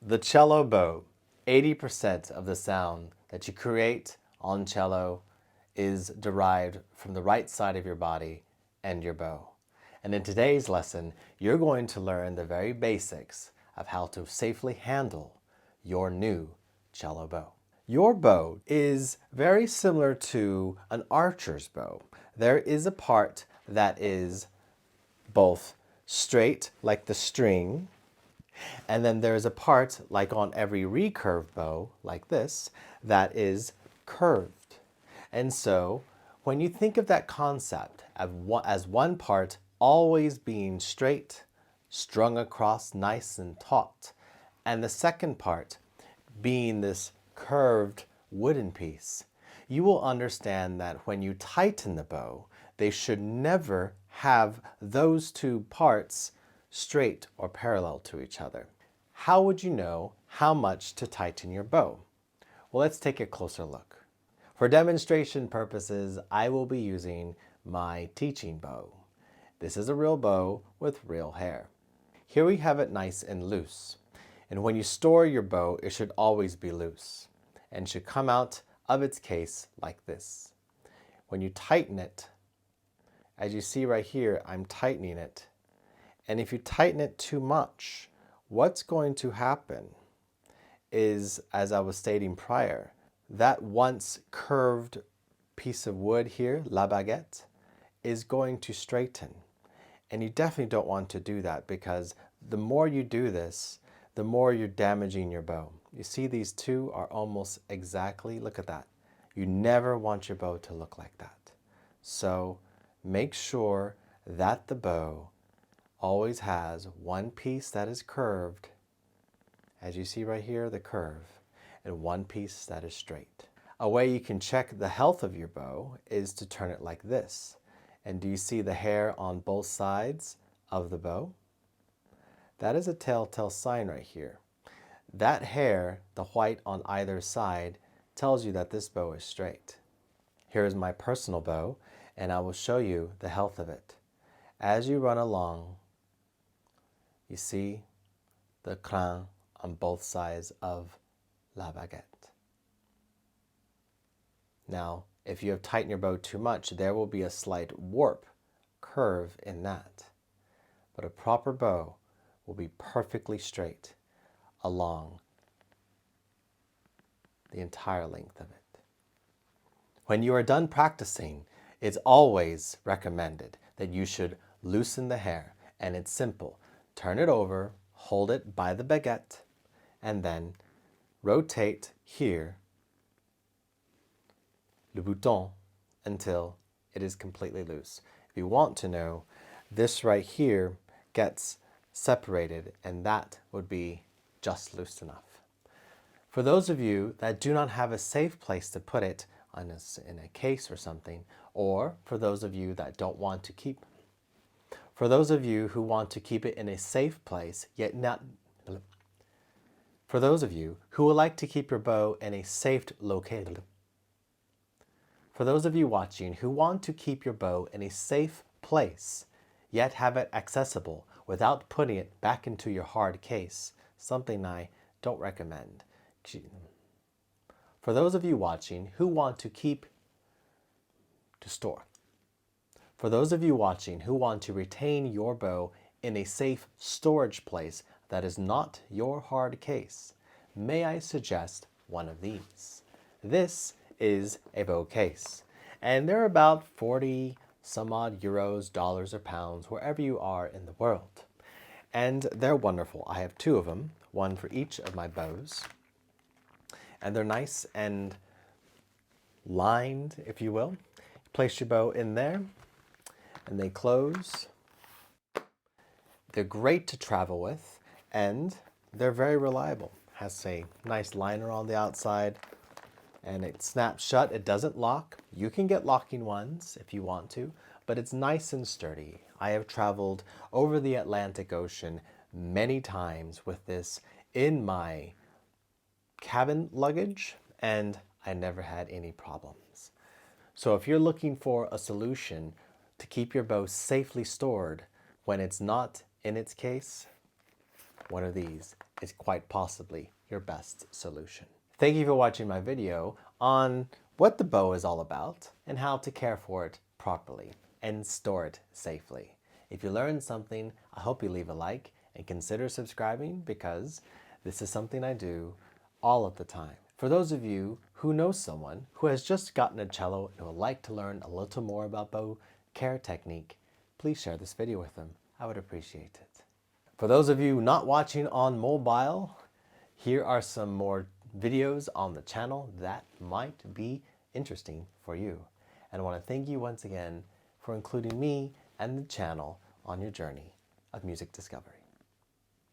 The cello bow, 80% of the sound that you create on cello is derived from the right side of your body and your bow. And in today's lesson, you're going to learn the very basics of how to safely handle your new cello bow. Your bow is very similar to an archer's bow. There is a part that is both straight, like the string, and then there's a part, like on every recurve bow, like this, that is curved. And so when you think of that concept as one part always being straight, strung across nice and taut, and the second part being this curved wooden piece, you will understand that when you tighten the bow, they should never have those two parts straight or parallel to each other. How would you know how much to tighten your bow? Well, let's take a closer look. For demonstration purposes, I will be using my teaching bow. This is a real bow with real hair. Here we have it nice and loose. And when you store your bow, it should always be loose and should come out of its case like this. When you tighten it, as you see right here, I'm tightening it. And if you tighten it too much, what's going to happen is, as I was stating prior, that once curved piece of wood here, la baguette, is going to straighten. And you definitely don't want to do that, because the more you do this, the more you're damaging your bow. You see these two are almost exactly, look at that. You never want your bow to look like that. So make sure that the bow always has one piece that is curved, as you see right here, the curve, and one piece that is straight. A way you can check the health of your bow is to turn it like this. And do you see the hair on both sides of the bow? That is a telltale sign right here. That hair, the white on either side, tells you that this bow is straight. Here is my personal bow, and I will show you the health of it. As you run along, you see the crin on both sides of la baguette. Now, if you have tightened your bow too much, there will be a slight warp, curve in that. But a proper bow will be perfectly straight along the entire length of it. When you are done practicing, it's always recommended that you should loosen the hair, and it's simple. Turn it over, hold it by the baguette, and then rotate here le bouton until it is completely loose. If you want to know, this right here gets separated, and that would be just loose enough. For those of you that do not have a safe place to put it in a case or something, or for those of you that don't want to keep, for those of you who want to keep it in a safe place, yet not, for those of you who would like to keep your bow in a safe location, for those of you watching who want to keep your bow in a safe place, yet have it accessible without putting it back into your hard case, something I don't recommend. For those of you watching who want to store. For those of you watching who want to retain your bow in a safe storage place that is not your hard case, may I suggest one of these. This is a bow case, and they're about 40 some odd euros, dollars, or pounds, wherever you are in the world. And they're wonderful. I have two of them, one for each of my bows. And they're nice and lined, if you will. Place your bow in there, and they close. They're great to travel with, and they're very reliable. Has a nice liner on the outside, and it snaps shut. It doesn't lock. You can get locking ones if you want to, but it's nice and sturdy. I have traveled over the Atlantic Ocean many times with this in my cabin luggage, and I never had any problems. So if you're looking for a solution to keep your bow safely stored when it's not in its case, one of these is quite possibly your best solution. Thank you for watching my video on what the bow is all about and how to care for it properly and store it safely. If you learned something, I hope you leave a like and consider subscribing, because this is something I do all of the time. For those of you who know someone who has just gotten a cello and would like to learn a little more about bow care technique, please share this video with them. I would appreciate it. For those of you not watching on mobile, here are some more videos on the channel that might be interesting for you. And I want to thank you once again for including me and the channel on your journey of music discovery.